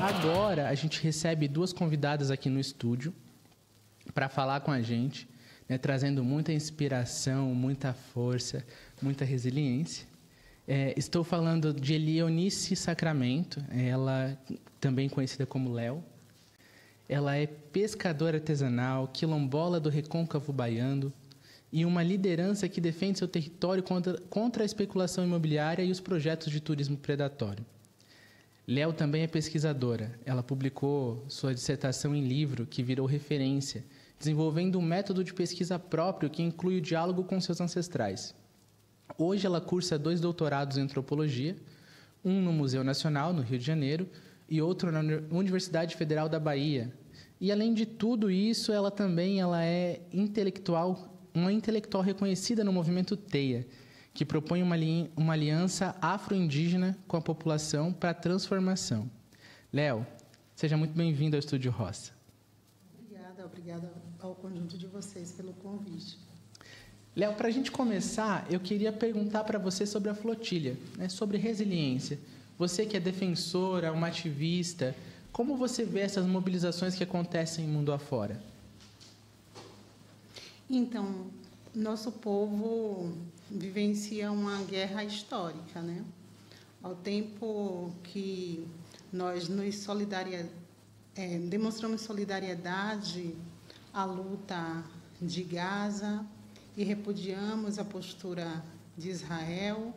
Agora a gente recebe duas convidadas aqui no estúdio para falar com a gente, né, trazendo muita inspiração, muita força, muita resiliência. Estou falando de Elionice Sacramento, ela também conhecida como Léo. Ela é pescadora artesanal, quilombola do Recôncavo Baiano e uma liderança que defende seu território contra a especulação imobiliária e os projetos de turismo predatório. Léo também é pesquisadora. Ela publicou sua dissertação em livro, que virou referência, desenvolvendo um método de pesquisa próprio que inclui o diálogo com seus ancestrais. Hoje ela cursa 2 doutorados em antropologia, um no Museu Nacional, no Rio de Janeiro, e outro na Universidade Federal da Bahia. E, além de tudo isso, ela é uma intelectual reconhecida no movimento TEIA, que propõe uma aliança afro-indígena com a população para a transformação. Léo, seja muito bem-vindo ao Estúdio Roça. Obrigada ao conjunto de vocês pelo convite. Léo, para a gente começar, eu queria perguntar para você sobre a flotilha, né, sobre resiliência. Você que é defensora, uma ativista, como você vê essas mobilizações que acontecem mundo afora? Então, nosso povo vivencia uma guerra histórica, né? Ao tempo que nós demonstramos solidariedade à luta de Gaza e repudiamos a postura de Israel,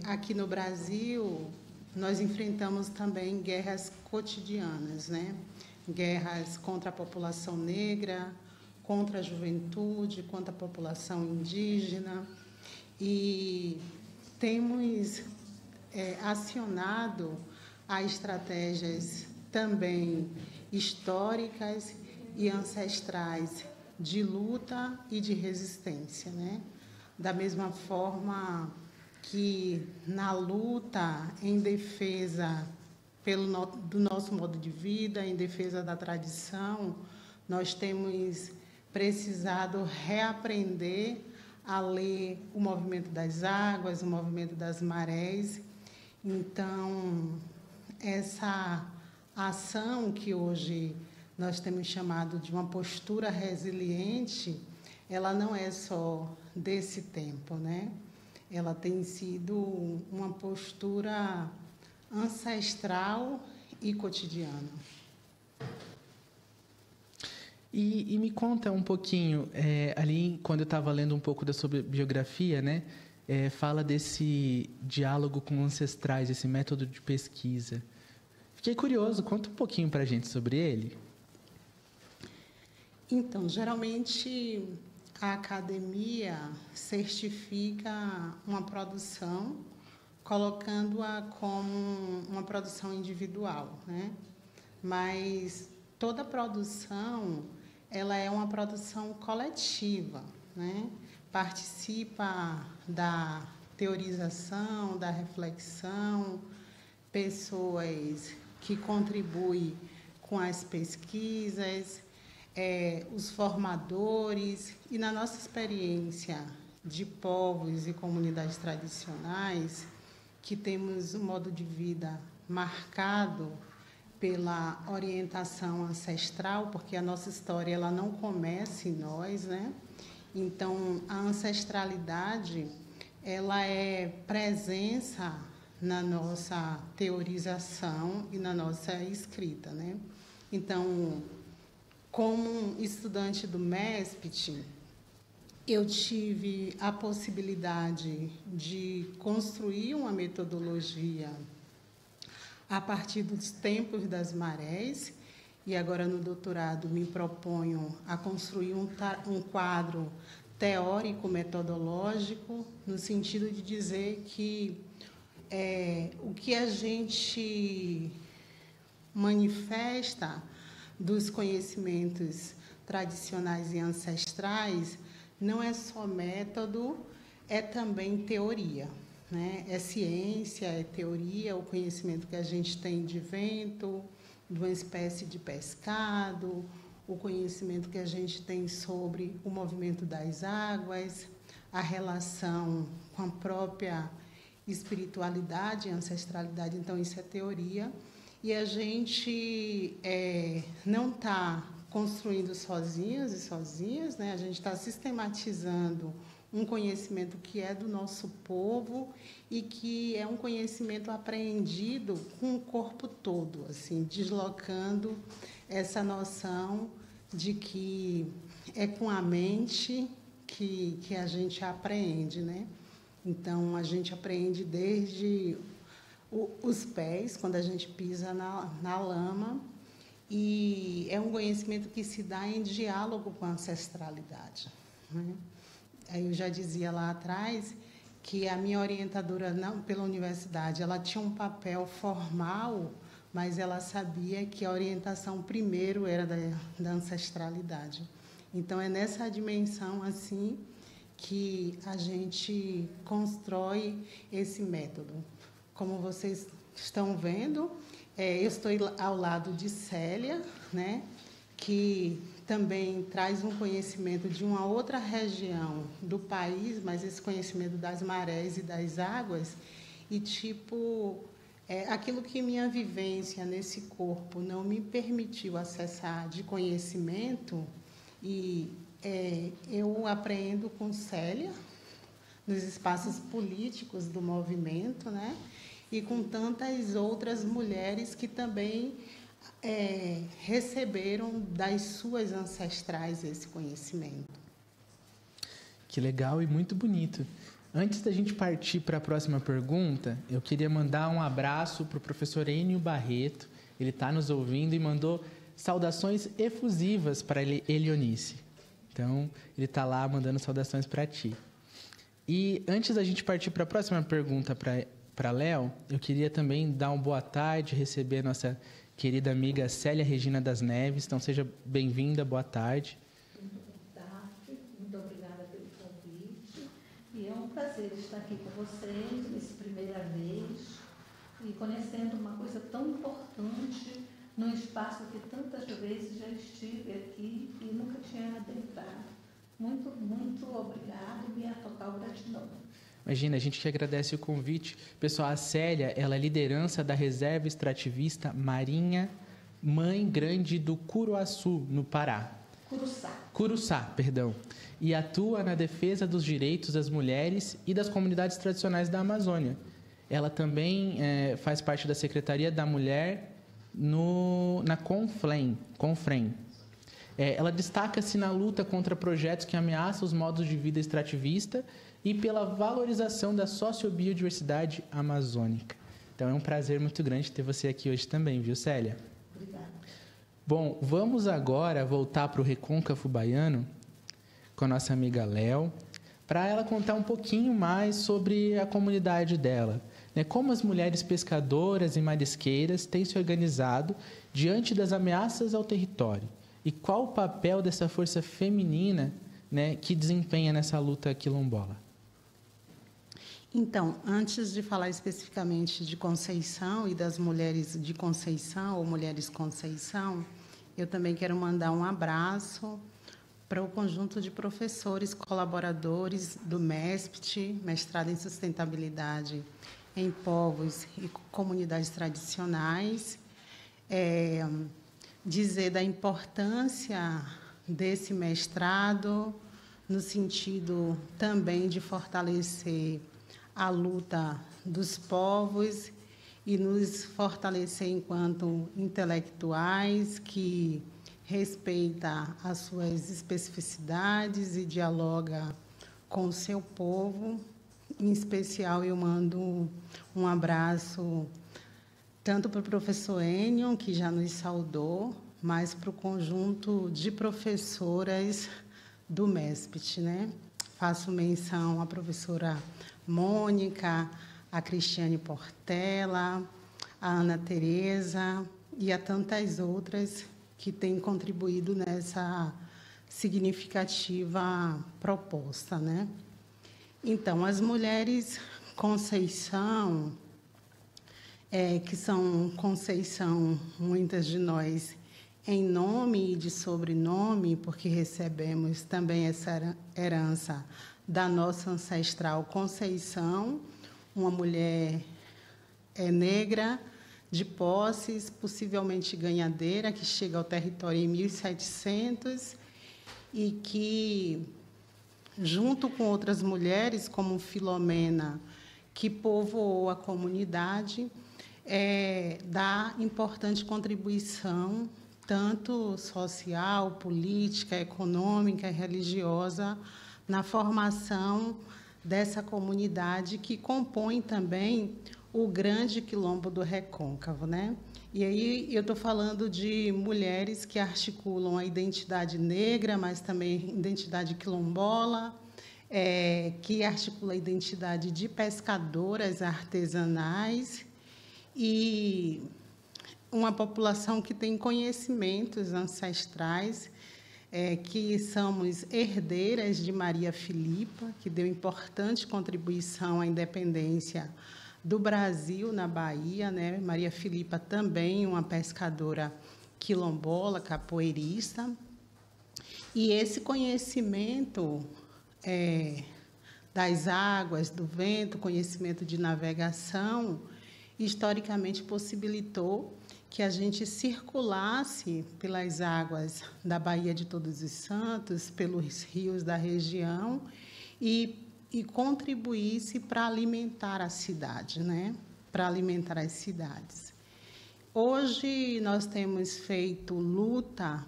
aqui no Brasil nós enfrentamos também guerras cotidianas, né? Guerras contra a população negra, contra a juventude, contra a população indígena, e temos acionado a estratégias também históricas e ancestrais de luta e de resistência, né? Da mesma forma que na luta em defesa do nosso modo de vida, em defesa da tradição, nós temos precisado reaprender a ler o movimento das águas, o movimento das marés. Então, essa ação que hoje nós temos chamado de uma postura resiliente, ela não é só desse tempo, né? Ela tem sido uma postura ancestral e cotidiana. E me conta um pouquinho, ali quando eu estava lendo um pouco da sua biografia, né, fala desse diálogo com ancestrais, esse método de pesquisa. Fiquei curioso, conta um pouquinho para a gente sobre ele. Então, geralmente a academia certifica uma produção, colocando-a como uma produção individual, né? Mas toda produção, ela é uma produção coletiva, né? Participa da teorização, da reflexão, pessoas que contribuem com as pesquisas, os formadores, e na nossa experiência de povos e comunidades tradicionais, que temos um modo de vida marcado pela orientação ancestral, porque a nossa história ela não começa em nós, né? Então, a ancestralidade ela é presença na nossa teorização e na nossa escrita, né? Então, como estudante do MESPT, eu tive a possibilidade de construir uma metodologia a partir dos tempos das marés, e agora no doutorado me proponho a construir um quadro teórico-metodológico, no sentido de dizer que o que a gente manifesta dos conhecimentos tradicionais e ancestrais não é só método, é também teoria, né? É ciência, é teoria, o conhecimento que a gente tem de vento, de uma espécie de pescado, o conhecimento que a gente tem sobre o movimento das águas, a relação com a própria espiritualidade e ancestralidade. Então, isso é teoria. e a gente não está construindo sozinhos e sozinhas, né? A gente está sistematizando um conhecimento que é do nosso povo e que é um conhecimento apreendido com o corpo todo, assim, deslocando essa noção de que é com a mente que a gente apreende, né? Então, a gente apreende desde os pés, quando a gente pisa na lama, e é um conhecimento que se dá em diálogo com a ancestralidade, né? Eu já dizia lá atrás que a minha orientadora pela universidade, ela tinha um papel formal, mas ela sabia que a orientação primeiro era da ancestralidade. Então, é nessa dimensão assim que a gente constrói esse método. Como vocês estão vendo, eu estou ao lado de Célia, né, que também traz um conhecimento de uma outra região do país, mas esse conhecimento das marés e das águas, e aquilo que minha vivência nesse corpo não me permitiu acessar de conhecimento, e eu aprendo com Célia, nos espaços políticos do movimento, né? E com tantas outras mulheres que também receberam das suas ancestrais esse conhecimento. Que legal e muito bonito. Antes da gente partir para a próxima pergunta, eu queria mandar um abraço para o professor Enio Barreto. Ele está nos ouvindo e mandou saudações efusivas para Elionice. Então, ele está lá mandando saudações para ti. E antes da gente partir para a próxima pergunta para Léo, eu queria também dar uma boa tarde, receber a nossa querida amiga Célia Regina das Neves. Então, seja bem-vinda, boa tarde. Muito obrigada pelo convite. E é um prazer estar aqui com vocês, nessa primeira vez, e conhecendo uma coisa tão importante num espaço que tantas vezes já estive aqui e nunca tinha adentrado. Muito, muito obrigado, minha total gratidão. Imagina, a gente que agradece o convite. Pessoal, a Célia, ela é liderança da Reserva Extrativista Marinha Mãe Grande do Curuaçu, no Pará. Curuçá, perdão. E atua na defesa dos direitos das mulheres e das comunidades tradicionais da Amazônia. Ela também faz parte da Secretaria da Mulher na Confrem. Ela destaca-se na luta contra projetos que ameaçam os modos de vida extrativista e pela valorização da sociobiodiversidade amazônica. Então, é um prazer muito grande ter você aqui hoje também, viu, Célia? Obrigada. Bom, vamos agora voltar para o Recôncavo Baiano com a nossa amiga Léo, para ela contar um pouquinho mais sobre a comunidade dela, né? Como as mulheres pescadoras e marisqueiras têm se organizado diante das ameaças ao território. E qual o papel dessa força feminina, né, que desempenha nessa luta quilombola? Então, antes de falar especificamente de Conceição e das mulheres de Conceição, ou mulheres Conceição, eu também quero mandar um abraço para o conjunto de professores colaboradores do MESPT, Mestrado em Sustentabilidade em Povos e Comunidades Tradicionais, dizer da importância desse mestrado no sentido também de fortalecer a luta dos povos e nos fortalecer enquanto intelectuais que respeita as suas especificidades e dialoga com o seu povo. Em especial, eu mando um abraço tanto para o professor Enio, que já nos saudou, mas para o conjunto de professoras do MESPT, né? Faço menção à professora Mônica, a Cristiane Portela, a Ana Tereza e a tantas outras que têm contribuído nessa significativa proposta, né? Então, as mulheres Conceição, que são Conceição, muitas de nós, em nome e de sobrenome, porque recebemos também essa herança da nossa ancestral Conceição, uma mulher negra, de posses, possivelmente ganhadeira, que chega ao território em 1700 e que, junto com outras mulheres, como Filomena, que povoou a comunidade, dá importante contribuição, tanto social, política, econômica e religiosa, na formação dessa comunidade que compõe também o grande quilombo do Recôncavo, né? E aí eu estou falando de mulheres que articulam a identidade negra, mas também identidade quilombola, que articula a identidade de pescadoras artesanais e uma população que tem conhecimentos ancestrais, que somos herdeiras de Maria Filipa, que deu importante contribuição à independência do Brasil na Bahia, né? Maria Filipa também uma pescadora quilombola, capoeirista. E esse conhecimento das águas, do vento, conhecimento de navegação, historicamente possibilitou que a gente circulasse pelas águas da Baía de Todos os Santos, pelos rios da região e contribuísse para alimentar a cidade, né? Para alimentar as cidades. Hoje nós temos feito luta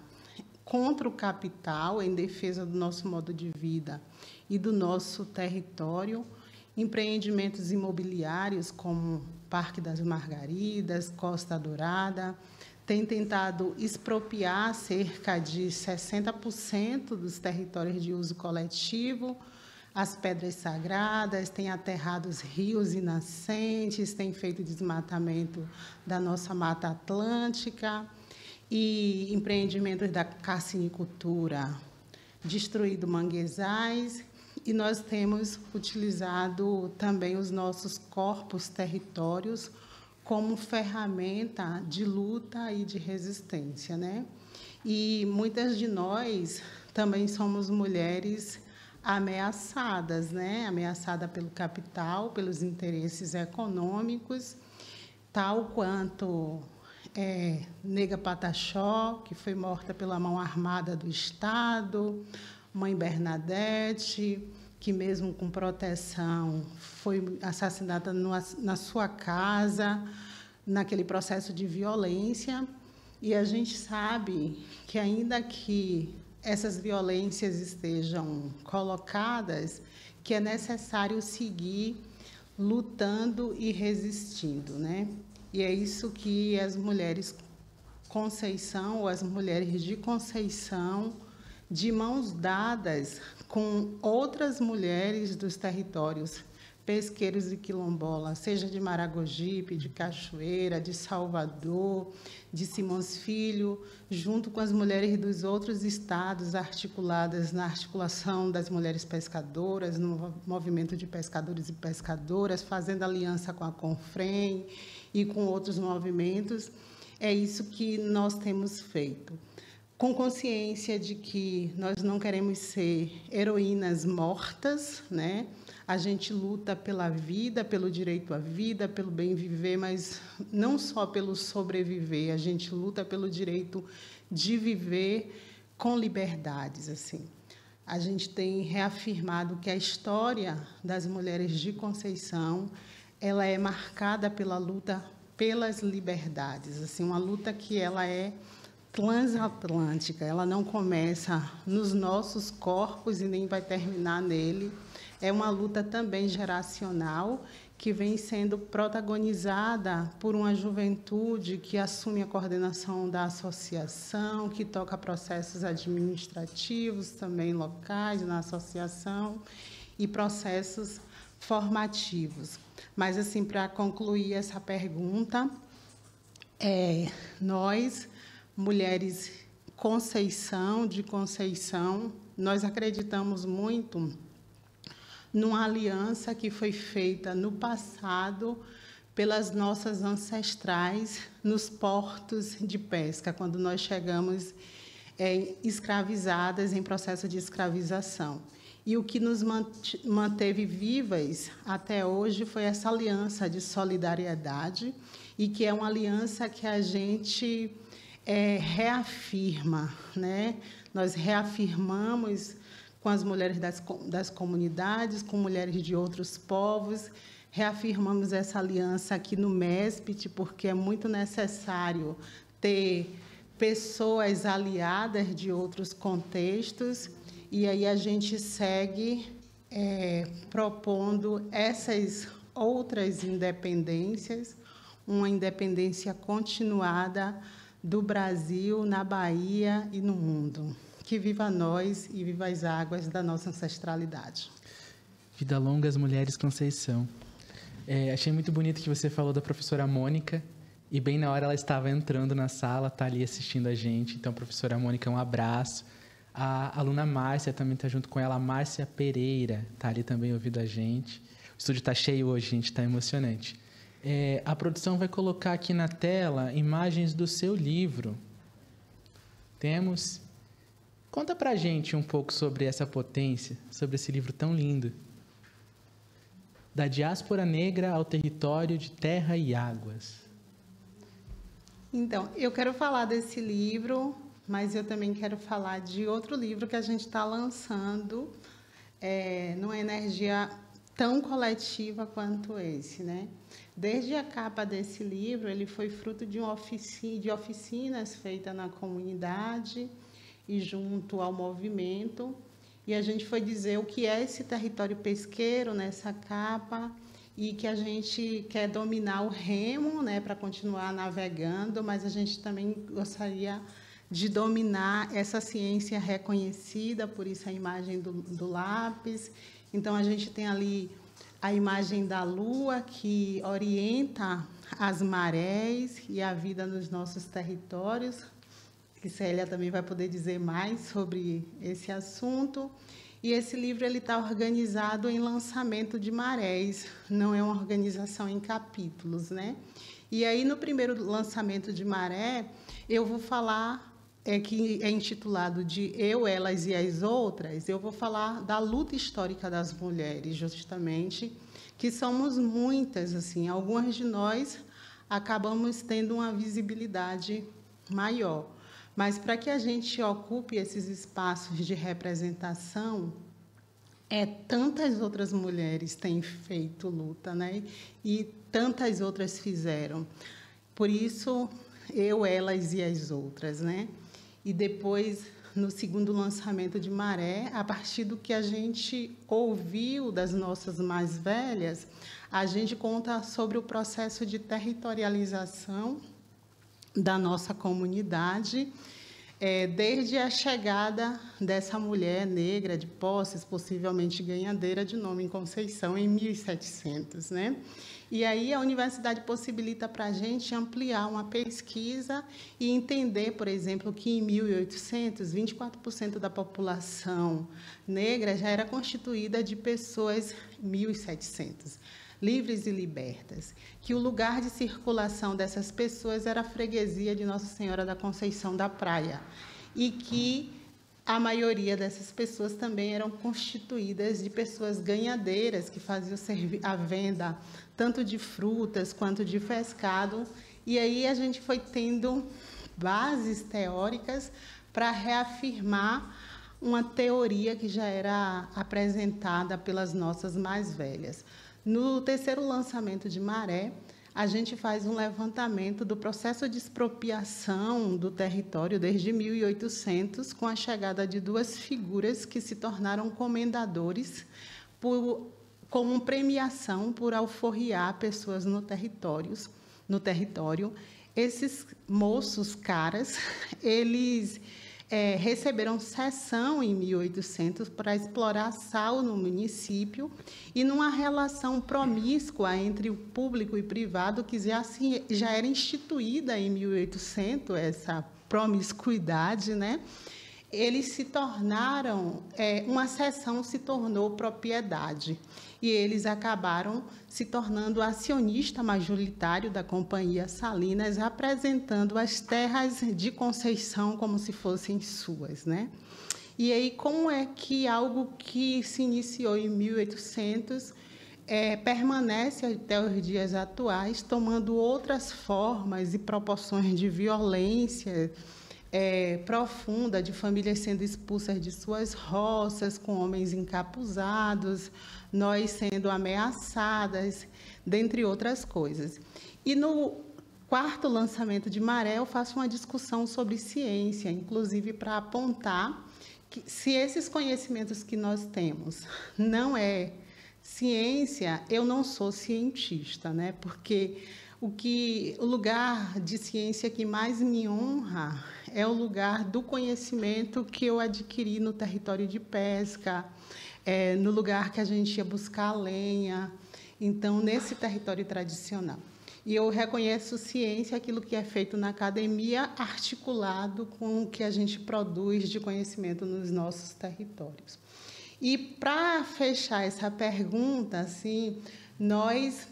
contra o capital, em defesa do nosso modo de vida e do nosso território, empreendimentos imobiliários como Parque das Margaridas, Costa Dourada, tem tentado expropriar cerca de 60% dos territórios de uso coletivo, as pedras sagradas, tem aterrado os rios e nascentes, tem feito desmatamento da nossa Mata Atlântica e empreendimentos da carcinicultura, destruído manguezais, e nós temos utilizado também os nossos corpos territórios como ferramenta de luta e de resistência, né? E muitas de nós também somos mulheres ameaçadas, né? Ameaçada pelo capital, pelos interesses econômicos, tal quanto Nega Pataxó, que foi morta pela mão armada do Estado, Mãe Bernadette, que mesmo com proteção foi assassinada na sua casa, naquele processo de violência. E a gente sabe que, ainda que essas violências estejam colocadas, que é necessário seguir lutando e resistindo, né? E é isso que as mulheres Conceição, ou as mulheres de Conceição, de mãos dadas com outras mulheres dos territórios pesqueiros e quilombolas, seja de Maragogipe, de Cachoeira, de Salvador, de Simões Filho, junto com as mulheres dos outros estados, articuladas na articulação das mulheres pescadoras, no movimento de pescadores e pescadoras, fazendo aliança com a Confrem e com outros movimentos. É isso que nós temos feito, com consciência de que nós não queremos ser heroínas mortas, né? A gente luta pela vida, pelo direito à vida, pelo bem viver, mas não só pelo sobreviver, a gente luta pelo direito de viver com liberdades, assim. A gente tem reafirmado que a história das mulheres de Conceição, ela é marcada pela luta pelas liberdades, assim, uma luta que ela é transatlântica, ela não começa nos nossos corpos e nem vai terminar nele. É uma luta também geracional, que vem sendo protagonizada por uma juventude que assume a coordenação da associação, que toca processos administrativos também locais na associação e processos formativos. Mas, assim, para concluir essa pergunta, nós, mulheres de Conceição, nós acreditamos muito numa aliança que foi feita no passado pelas nossas ancestrais nos portos de pesca, quando nós chegamos escravizadas, em processo de escravização. E o que nos manteve vivas até hoje foi essa aliança de solidariedade e que é uma aliança que a gente reafirma, né? Nós reafirmamos com as mulheres das comunidades, com mulheres de outros povos, reafirmamos essa aliança aqui no MESPT, porque é muito necessário ter pessoas aliadas de outros contextos, e aí a gente segue propondo essas outras independências, uma independência continuada do Brasil, na Bahia e no mundo. Que viva nós e viva as águas da nossa ancestralidade. Vida longa às mulheres, Conceição. Achei muito bonito que você falou da professora Mônica, e bem na hora ela estava entrando na sala, está ali assistindo a gente. Então, professora Mônica, um abraço. A aluna Márcia também está junto com ela, a Márcia Pereira, está ali também ouvindo a gente. O estúdio está cheio hoje, gente, está emocionante. A produção vai colocar aqui na tela imagens do seu livro. Temos... Conta pra gente um pouco sobre essa potência, sobre esse livro tão lindo. Da diáspora negra ao território de terra e águas. Então, eu quero falar desse livro, mas eu também quero falar de outro livro que a gente está lançando, numa energia tão coletiva quanto esse, né? Desde a capa desse livro, ele foi fruto de oficinas feitas na comunidade e junto ao movimento, e a gente foi dizer o que é esse território pesqueiro nessa capa, e que a gente quer dominar o remo, né, para continuar navegando, mas a gente também gostaria de dominar essa ciência reconhecida, por isso a imagem do lápis. Então, a gente tem ali a imagem da lua, que orienta as marés e a vida nos nossos territórios, que Célia também vai poder dizer mais sobre esse assunto. E esse livro está organizado em lançamento de marés, não é uma organização em capítulos, né? E aí, no primeiro lançamento de maré, eu vou falar, que é intitulado de Eu, Elas e as Outras, eu vou falar da luta histórica das mulheres, justamente, que somos muitas, assim, algumas de nós acabamos tendo uma visibilidade maior. Mas, para que a gente ocupe esses espaços de representação, tantas outras mulheres têm feito luta, né? E tantas outras fizeram. Por isso, Eu, Elas e as Outras, né? E depois, no segundo lançamento de Maré, a partir do que a gente ouviu das nossas mais velhas, a gente conta sobre o processo de territorialização da nossa comunidade, desde a chegada dessa mulher negra de Posses, possivelmente ganhadeira de nome em Conceição, em 1700, né? E aí a universidade possibilita para a gente ampliar uma pesquisa e entender, por exemplo, que em 1800, 24% da população negra já era constituída de pessoas 1700. Livres e libertas, que o lugar de circulação dessas pessoas era a freguesia de Nossa Senhora da Conceição da Praia, e que a maioria dessas pessoas também eram constituídas de pessoas ganhadeiras, que faziam a venda tanto de frutas quanto de pescado, e aí a gente foi tendo bases teóricas para reafirmar uma teoria que já era apresentada pelas nossas mais velhas. No terceiro lançamento de Maré, a gente faz um levantamento do processo de expropriação do território desde 1800, com a chegada de duas figuras que se tornaram comendadores como premiação por alforriar pessoas no território. Esses moços caras, eles receberam cessão em 1800 para explorar sal no município, e numa relação promíscua entre o público e privado, que já era instituída em 1800, essa promiscuidade, né? Eles se tornaram, uma cessão se tornou propriedade, e eles acabaram se tornando acionista majoritário da Companhia Salinas, apresentando as terras de Conceição como se fossem suas, né? E aí, como é que algo que se iniciou em 1800 permanece até os dias atuais, tomando outras formas e proporções de violência profunda, de famílias sendo expulsas de suas roças, com homens encapuzados, nós sendo ameaçadas, dentre outras coisas. E no quarto lançamento de Maré, eu faço uma discussão sobre ciência, inclusive para apontar que, se esses conhecimentos que nós temos não é ciência, eu não sou cientista, né? Porque o lugar de ciência que mais me honra é o lugar do conhecimento que eu adquiri no território de pesca, no lugar que a gente ia buscar lenha, então, nesse território tradicional. E eu reconheço ciência, aquilo que é feito na academia, articulado com o que a gente produz de conhecimento nos nossos territórios. E, para fechar essa pergunta, assim, nós,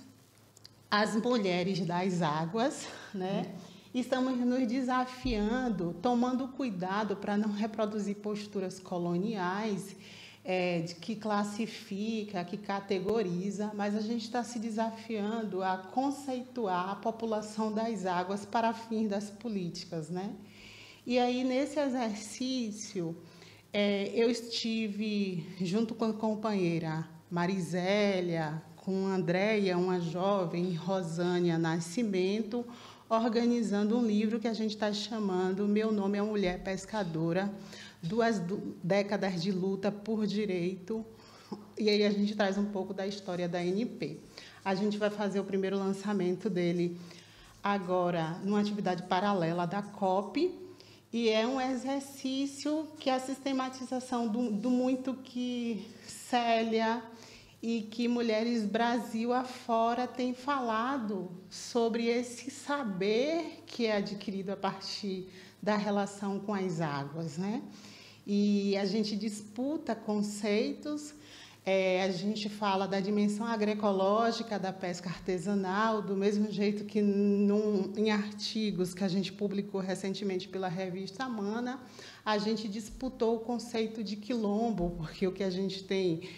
as mulheres das águas, né, estamos nos desafiando, tomando cuidado para não reproduzir posturas coloniais, que classifica, que categoriza, mas a gente está se desafiando a conceituar a população das águas para fins das políticas, né? E aí, nesse exercício, eu estive junto com a companheira Marisélia, com a Andréia, uma jovem, Rosânia Nascimento, organizando um livro que a gente está chamando Meu Nome é Mulher Pescadora, 2 décadas de luta por direito, e aí a gente traz um pouco da história da ANP. A gente vai fazer o primeiro lançamento dele agora, numa atividade paralela da COP, e é um exercício que a sistematização do muito que Célia e que Mulheres Brasil afora têm falado sobre esse saber que é adquirido a partir da relação com as águas, né? E a gente disputa conceitos, a gente fala da dimensão agroecológica da pesca artesanal, do mesmo jeito que em artigos que a gente publicou recentemente pela revista Mana, a gente disputou o conceito de quilombo, porque o que a gente tem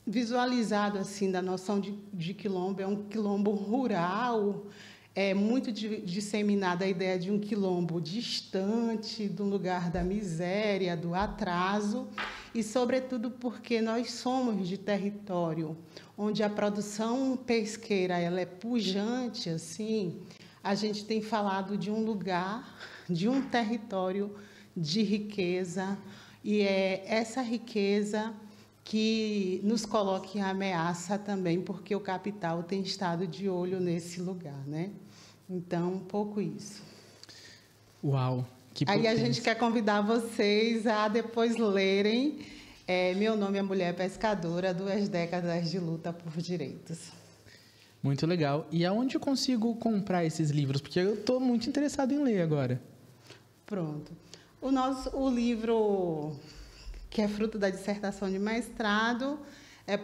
visualizado assim da noção de quilombo é um quilombo rural. É muito disseminada a ideia de um quilombo distante, do lugar da miséria, do atraso, e, sobretudo, porque nós somos de território onde a produção pesqueira ela é pujante, assim, a gente tem falado de um lugar, de um território de riqueza, e é essa riqueza que nos coloca em ameaça também, porque o capital tem estado de olho nesse lugar, né? Então, um pouco isso. Uau, que Aí potência. a gente quer convidar vocês a depois lerem Meu Nome é Mulher Pescadora, 2 décadas de luta por direitos. Muito legal. E aonde eu consigo comprar esses livros? Porque eu estou muito interessado em ler agora. Pronto. O livro, que é fruto da dissertação de mestrado,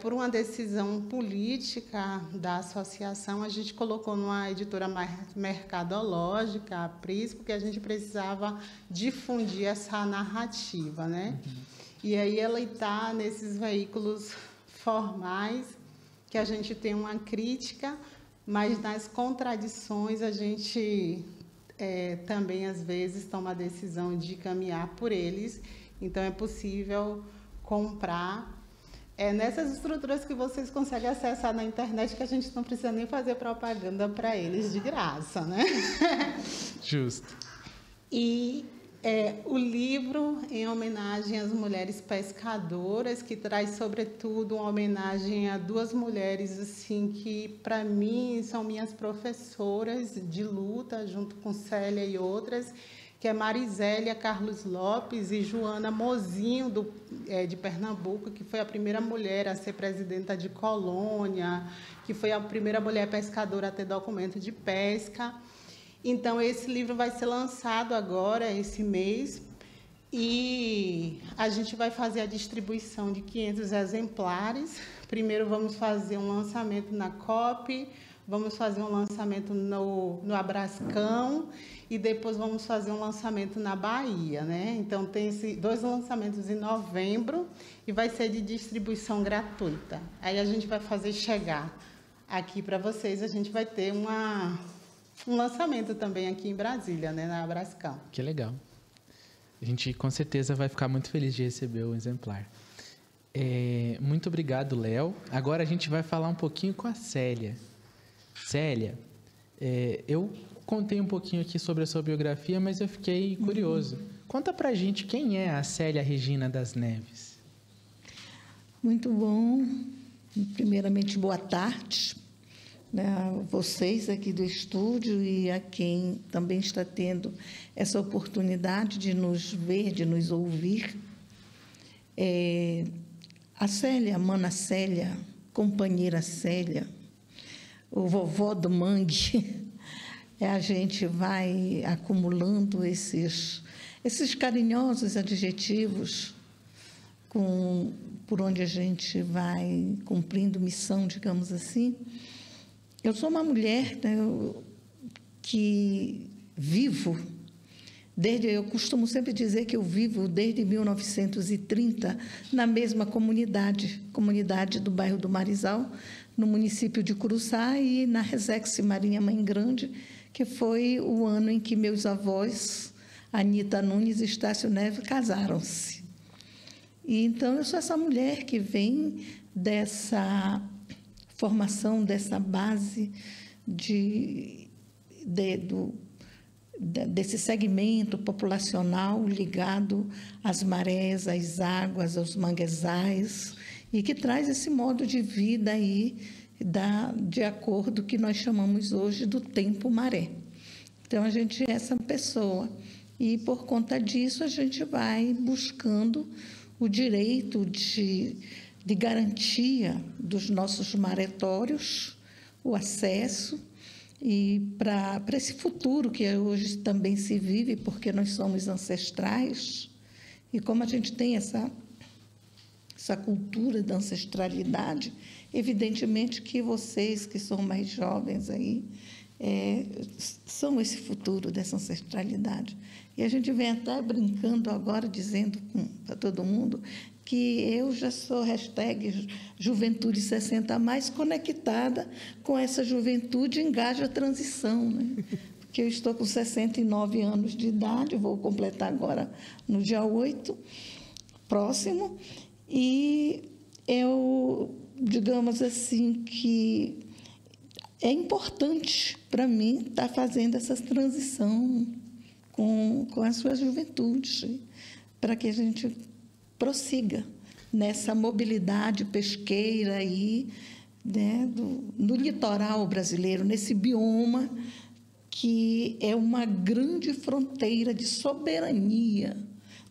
por uma decisão política da associação, a gente colocou numa editora mais mercadológica, a PRIS, porque a gente precisava difundir essa narrativa, né? E aí ela está nesses veículos formais, que a gente tem uma crítica, mas nas contradições a gente também, às vezes, toma a decisão de caminhar por eles. Então, é possível comprar nessas estruturas que vocês conseguem acessar na internet, que a gente não precisa nem fazer propaganda para eles de graça, né? Justo. E o livro em homenagem às mulheres pescadoras, que traz, sobretudo, uma homenagem a 2 mulheres assim, que, para mim, são minhas professoras de luta, junto com Célia e outras, que é Marisélia Carlos Lopes e Joana Mozinho, de Pernambuco, que foi a primeira mulher a ser presidenta de colônia, que foi a primeira mulher pescadora a ter documento de pesca. Então, esse livro vai ser lançado agora, esse mês, e a gente vai fazer a distribuição de 500 exemplares. Primeiro, vamos fazer um lançamento na COP, vamos fazer um lançamento no Abrascão e depois vamos fazer um lançamento na Bahia, né? Então, tem 2 lançamentos em novembro e vai ser de distribuição gratuita. Aí a gente vai fazer chegar aqui para vocês, a gente vai ter um lançamento também aqui em Brasília, né, na Abrascão. Que legal. A gente com certeza vai ficar muito feliz de receber o exemplar. Muito obrigado, Léo. Agora a gente vai falar um pouquinho com a Célia. Célia, eu contei um pouquinho aqui sobre a sua biografia, mas eu fiquei curioso. Conta pra gente quem é a Célia Regina das Neves. Muito bom. Primeiramente, boa tarde, né, a vocês aqui do estúdio e a quem também está tendo essa oportunidade de nos ver, de nos ouvir. A Célia, a mana Célia, companheira Célia, o vovó do mangue, a gente vai acumulando esses carinhosos adjetivos por onde a gente vai cumprindo missão, digamos assim. Eu sou uma mulher, né, que vivo, eu costumo sempre dizer que eu vivo desde 1930 na mesma comunidade do bairro do Marizal, no município de Curuçá, e na Resex Marinha Mãe Grande, que foi o ano em que meus avós, Anita Nunes e Estácio Neves, casaram-se. E então eu sou essa mulher que vem dessa formação, dessa base desse segmento populacional ligado às marés, às águas, aos manguezais, e que traz esse modo de vida aí de acordo que nós chamamos hoje do tempo maré. Então, a gente é essa pessoa. E, por conta disso, a gente vai buscando o direito de garantia dos nossos maretórios, o acesso, e para esse futuro que hoje também se vive, porque nós somos ancestrais, e como a gente tem essa cultura da ancestralidade, evidentemente que vocês que são mais jovens aí, são esse futuro dessa ancestralidade. E a gente vem até brincando agora, dizendo para todo mundo que eu já sou #Juventude 60+, conectada com essa juventude engaja a transição, né? Porque eu estou com 69 anos de idade, vou completar agora no dia 8, próximo, e eu, digamos assim, que é importante para mim estar fazendo essa transição com a sua juventude, para que a gente prossiga nessa mobilidade pesqueira aí, né, no litoral brasileiro, nesse bioma que é uma grande fronteira de soberania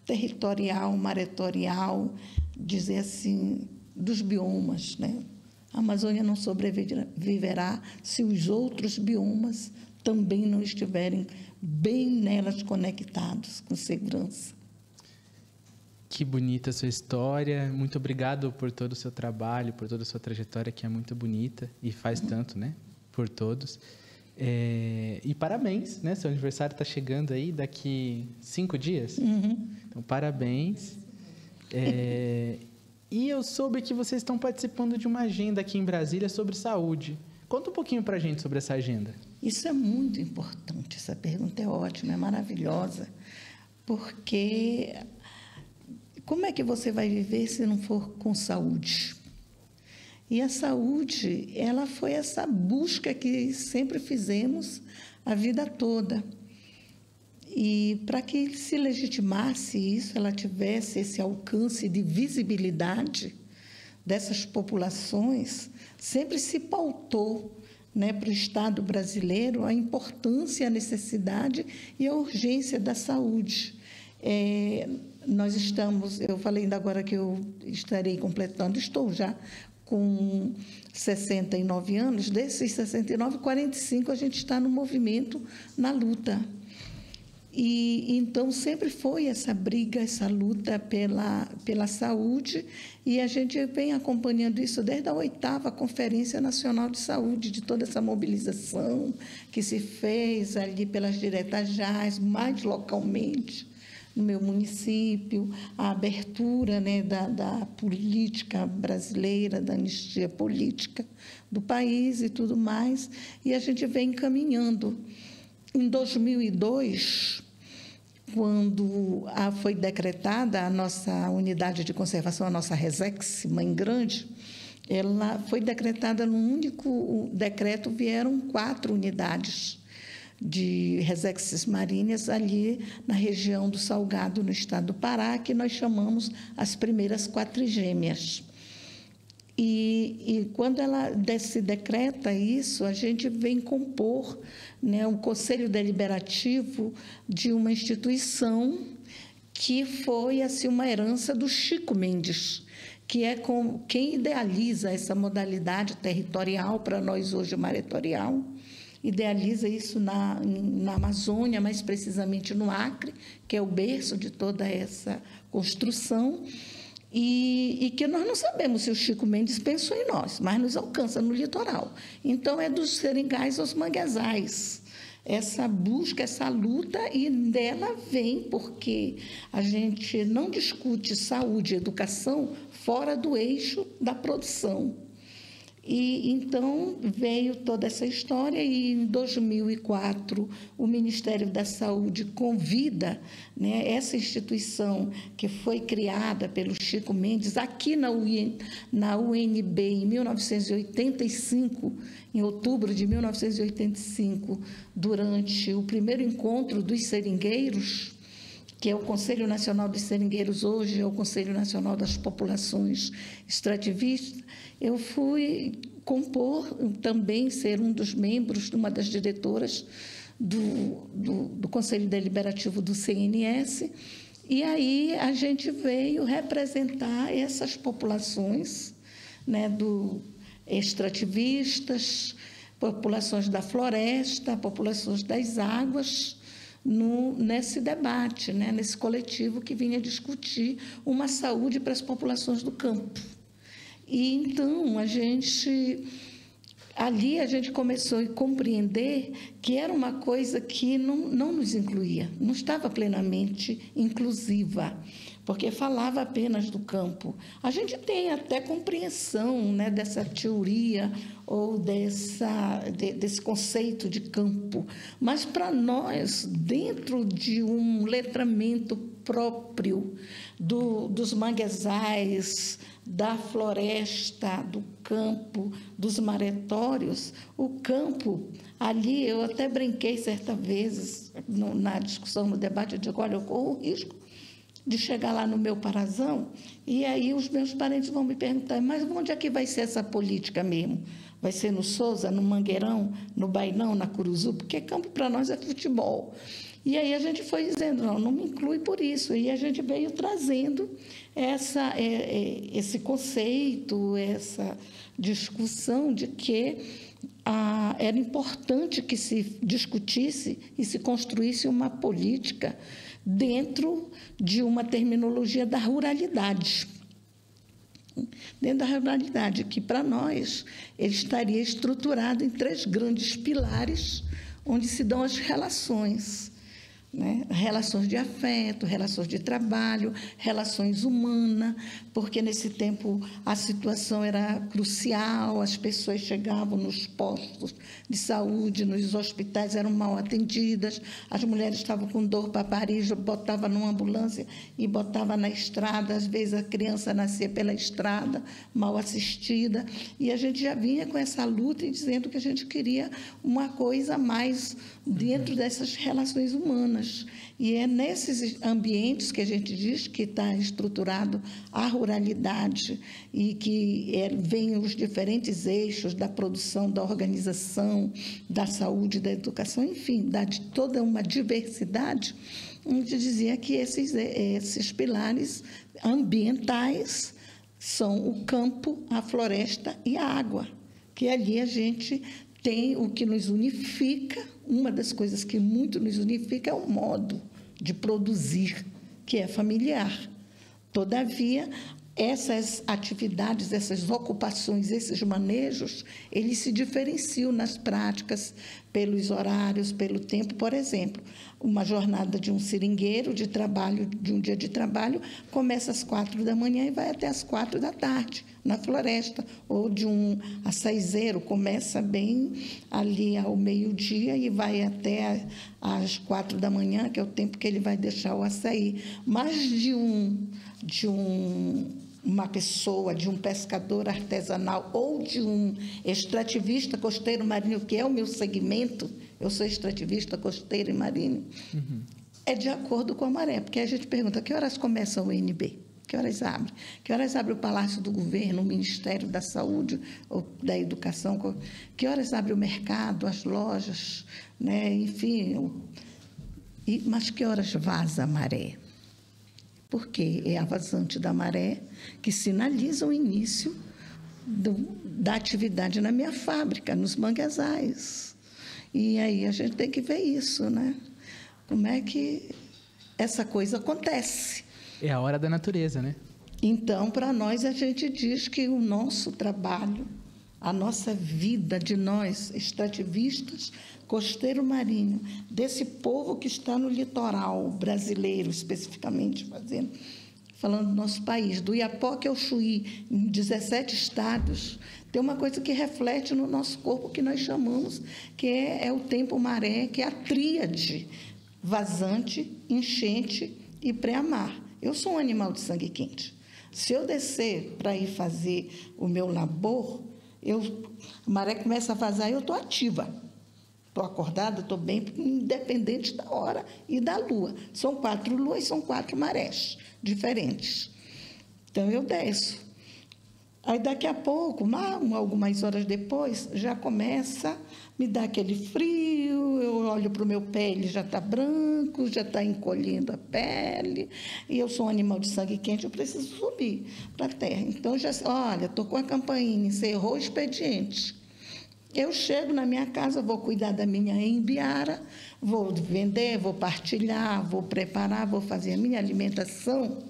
territorial, maretorial, dizer assim, dos biomas, né? A Amazônia não sobreviverá se os outros biomas também não estiverem bem nelas conectados, com segurança. Que bonita a sua história. Muito obrigado por todo o seu trabalho, por toda a sua trajetória, que é muito bonita e faz tanto, né? Por todos. E parabéns, né? Seu aniversário está chegando aí daqui 5 dias. Uhum. Então, parabéns. E eu soube que vocês estão participando de uma agenda aqui em Brasília sobre saúde. Conta um pouquinho para a gente sobre essa agenda. Isso é muito importante. Essa pergunta é ótima, é maravilhosa, porque como é que você vai viver se não for com saúde? E a saúde, ela foi essa busca que sempre fizemos a vida toda. E para que se legitimasse isso, ela tivesse esse alcance de visibilidade dessas populações, sempre se pautou, né, para o Estado brasileiro a importância, a necessidade e a urgência da saúde. Nós estamos, eu falei ainda agora que eu estarei completando, estou já com 69 anos, desses 69, 45 a gente está no movimento, na luta. E então sempre foi essa briga, essa luta pela saúde, e a gente vem acompanhando isso desde a 8ª Conferência Nacional de Saúde, de toda essa mobilização que se fez ali pelas diretas-gerais, mais localmente no meu município, a abertura, né, da política brasileira, da anistia política do país e tudo mais, e a gente vem caminhando. Em 2002, quando foi decretada a nossa unidade de conservação, a nossa Resex, Mãe Grande, ela foi decretada num único decreto, vieram 4 unidades de Resexes marinhas ali na região do Salgado, no estado do Pará, que nós chamamos as primeiras quatrigêmeas. E quando ela se decreta isso, a gente vem compor, né, um conselho deliberativo de uma instituição que foi assim, uma herança do Chico Mendes, que é quem idealiza essa modalidade territorial, para nós hoje maretorial, idealiza isso na Amazônia, mais precisamente no Acre, que é o berço de toda essa construção, e que nós não sabemos se o Chico Mendes pensou em nós, mas nos alcança no litoral. Então, é dos seringais aos manguezais, essa busca, essa luta, e dela vem porque a gente não discute saúde e educação fora do eixo da produção. E então veio toda essa história, e em 2004 o Ministério da Saúde convida, né, essa instituição que foi criada pelo Chico Mendes aqui na UNB em 1985, em outubro de 1985, durante o primeiro encontro dos seringueiros, que é o Conselho Nacional dos Seringueiros, hoje é o Conselho Nacional das Populações Extrativistas. Eu fui compor, também ser um dos membros, uma das diretoras do Conselho Deliberativo do CNS, e aí a gente veio representar essas populações, né, extrativistas, populações da floresta, populações das águas, nesse debate, né, nesse coletivo que vinha discutir uma saúde para as populações do campo. E então ali a gente começou a compreender que era uma coisa que não nos incluía, não estava plenamente inclusiva, porque falava apenas do campo. A gente tem até compreensão, né, dessa teoria ou desse conceito de campo, mas para nós, dentro de um letramento próprio dos manguezais, da floresta, do campo, dos maretórios, o campo, ali eu até brinquei certa vez na discussão, no debate, eu digo, olha, eu corro o risco de chegar lá no meu parazão, e aí os meus parentes vão me perguntar, mas onde é que vai ser essa política mesmo? Vai ser no Sousa, no Mangueirão, no Bainão, na Curuzu? Porque campo para nós é futebol. E aí a gente foi dizendo, não me inclui por isso. E a gente veio trazendo esse conceito, essa discussão de que era importante que se discutisse e se construísse uma política dentro de uma terminologia da ruralidade. Dentro da ruralidade, que para nós ele estaria estruturado em 3 grandes pilares, onde se dão as relações, né? Relações de afeto, relações de trabalho, relações humanas, porque nesse tempo a situação era crucial, as pessoas chegavam nos postos de saúde, nos hospitais, eram mal atendidas, as mulheres estavam com dor para parir, botava numa ambulância e botava na estrada, às vezes a criança nascia pela estrada, mal assistida, e a gente já vinha com essa luta e dizendo que a gente queria uma coisa mais dentro dessas relações humanas. E é nesses ambientes que a gente diz que está estruturado a ruralidade e que vem os diferentes eixos da produção, da organização, da saúde, da educação, enfim, de toda uma diversidade. A gente dizia que esses pilares ambientais são o campo, a floresta e a água, que ali a gente tem o que nos unifica, uma das coisas que muito nos unifica é o modo de produzir, que é familiar. Todavia, essas atividades, essas ocupações, esses manejos, eles se diferenciam nas práticas, pelos horários, pelo tempo. Por exemplo, uma jornada de um seringueiro de trabalho, de um dia de trabalho, começa às 4 da manhã e vai até às 4 da tarde, na floresta. Ou de um açaizeiro, começa bem ali ao meio-dia e vai até às 4 da manhã, que é o tempo que ele vai deixar o açaí. Mas uma pessoa, de um pescador artesanal ou de um extrativista costeiro marinho, que é o meu segmento, eu sou extrativista costeiro e marinho, é de acordo com a maré, porque a gente pergunta, que horas começa o UNB? Que horas abre? Que horas abre o Palácio do Governo, o Ministério da Saúde ou da Educação? Que horas abre o mercado, as lojas, né? Enfim, mas que horas vaza a maré? Porque é a vazante da maré que sinaliza o início da atividade na minha fábrica, nos manguezais. E aí a gente tem que ver isso, né? Como é que essa coisa acontece. É a hora da natureza, né? Então, para nós, a gente diz que o nosso trabalho, a nossa vida de nós, extrativistas, costeiro marinho, desse povo que está no litoral brasileiro, especificamente, falando do nosso país, do Iapoque ao Chuí, em 17 estados, tem uma coisa que reflete no nosso corpo, que nós chamamos, que é o tempo maré, que é a tríade, vazante, enchente e pré-amar. Eu sou um animal de sangue quente. Se eu descer para ir fazer o meu labor, a maré começa a vazar e eu estou ativa. Estou acordada, estou bem, independente da hora e da lua. São 4 luas, são 4 marés diferentes. Então, eu desço. Aí, daqui a pouco, algumas horas depois, já começa a me dar aquele frio, eu olho para o meu pé, ele já está branco, já está encolhendo a pele, e eu sou um animal de sangue quente, eu preciso subir para a terra. Então, olha, estou com a campainha, encerrou o expediente. Eu chego na minha casa, vou cuidar da minha embiara, vou vender, vou partilhar, vou preparar, vou fazer a minha alimentação.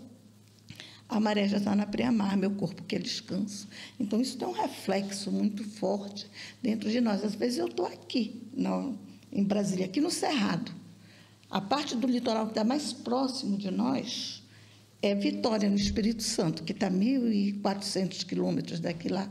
A maré já está na pré-amar, meu corpo quer descanso. Então, isso tem um reflexo muito forte dentro de nós. Às vezes, eu estou aqui, em Brasília, aqui no Cerrado. A parte do litoral que está mais próximo de nós é Vitória, no Espírito Santo, que está a 1.400 quilômetros daqui lá.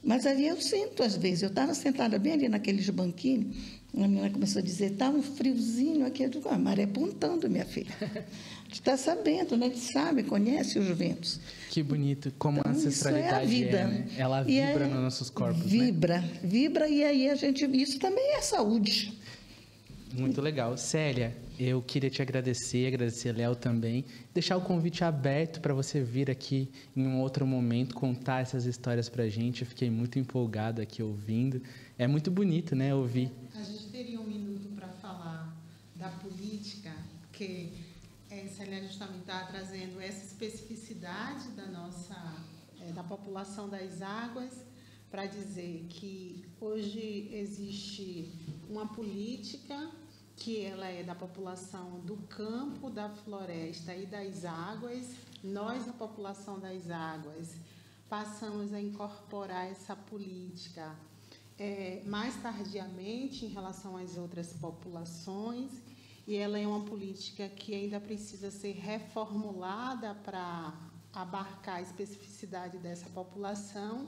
Mas ali eu sinto, às vezes, eu estava sentada bem ali naqueles banquinhos, a menina começou a dizer, está um friozinho aqui. Eu digo, a maré apontando, minha filha. A gente está sabendo, né? A gente sabe, conhece os ventos. Que bonito, como então, a ancestralidade isso é a vida. Né? Ela vibra nos nossos corpos, vibra, né? Vibra, e aí isso também é saúde. Muito legal. Célia, eu queria te agradecer a Léo também, deixar o convite aberto para você vir aqui em um outro momento, contar essas histórias para a gente. Eu fiquei muito empolgado aqui ouvindo. É muito bonito, né, ouvir. A gente teria um minuto para falar da política, porque Célia justamente está trazendo essa especificidade da população das águas, para dizer que hoje existe uma política que ela é da população do campo, da floresta e das águas. Nós, a população das águas, passamos a incorporar essa política mais tardiamente em relação às outras populações, e ela é uma política que ainda precisa ser reformulada para abarcar a especificidade dessa população.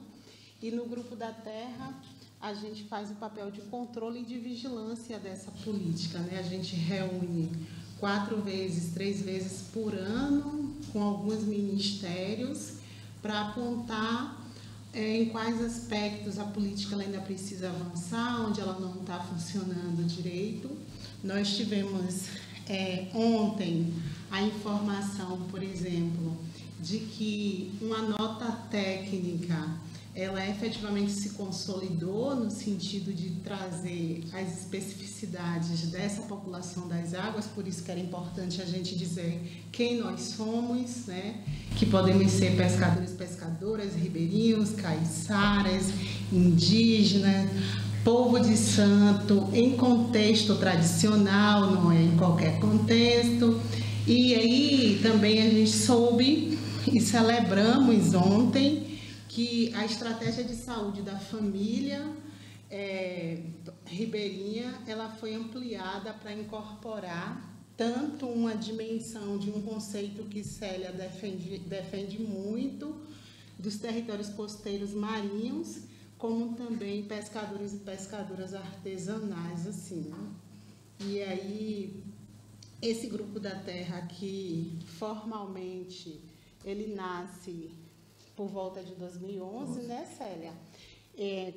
E no Grupo da Terra, a gente faz o papel de controle e de vigilância dessa política, né? A gente reúne 3 vezes por ano, com alguns ministérios, para apontar em quais aspectos a política ela ainda precisa avançar, onde ela não está funcionando direito. Nós tivemos ontem a informação, por exemplo, de que uma nota técnica ela efetivamente se consolidou no sentido de trazer as especificidades dessa população das águas, por isso que era importante a gente dizer quem nós somos, né? Que podemos ser pescadores, pescadoras, ribeirinhos, caiçaras, indígenas, povo de santo em contexto tradicional, não é em qualquer contexto. E aí também a gente soube e celebramos ontem que a estratégia de saúde da família ribeirinha, ela foi ampliada para incorporar tanto uma dimensão de um conceito que Célia defende muito, dos territórios costeiros marinhos, como também pescadores e pescadoras artesanais, assim, né? E aí, esse grupo da terra aqui, formalmente, ele nasce por volta de 2011, né, Célia?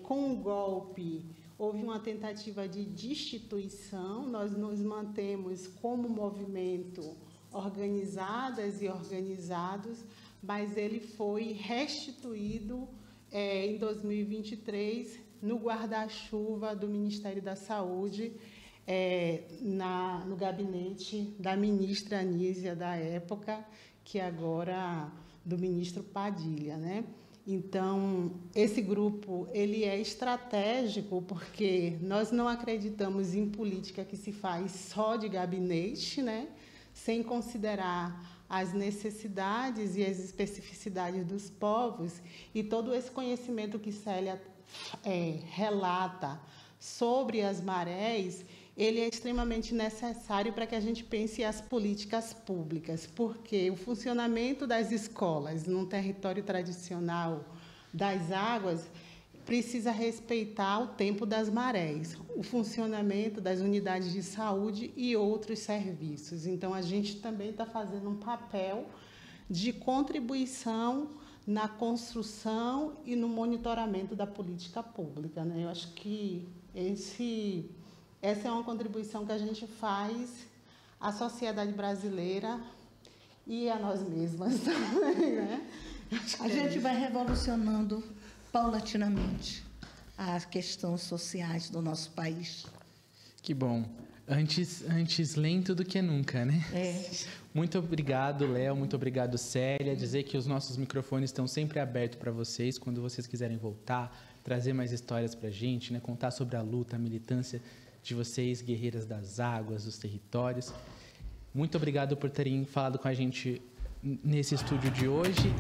Com o golpe, houve uma tentativa de destituição, nós nos mantemos como movimento organizadas e organizados, mas ele foi restituído em 2023 no guarda-chuva do Ministério da Saúde, no gabinete da ministra Anísia da época, que agora do ministro Padilha, né? Então, esse grupo, ele é estratégico porque nós não acreditamos em política que se faz só de gabinete, né? Sem considerar as necessidades e as especificidades dos povos, e todo esse conhecimento que Célia relata sobre as marés, ele é extremamente necessário para que a gente pense as políticas públicas, porque o funcionamento das escolas num território tradicional das águas precisa respeitar o tempo das marés, o funcionamento das unidades de saúde e outros serviços. Então, a gente também está fazendo um papel de contribuição na construção e no monitoramento da política pública, né? Eu acho que essa é uma contribuição que a gente faz à sociedade brasileira e a nós mesmas também, né? A gente vai revolucionando paulatinamente as questões sociais do nosso país. Que bom. Antes lento do que nunca, né? Muito obrigado, Léo. Muito obrigado, Célia. Dizer que os nossos microfones estão sempre abertos para vocês, quando vocês quiserem voltar, trazer mais histórias para a gente, né? Contar sobre a luta, a militância de vocês, guerreiras das águas, dos territórios. Muito obrigado por terem falado com a gente nesse estúdio de hoje.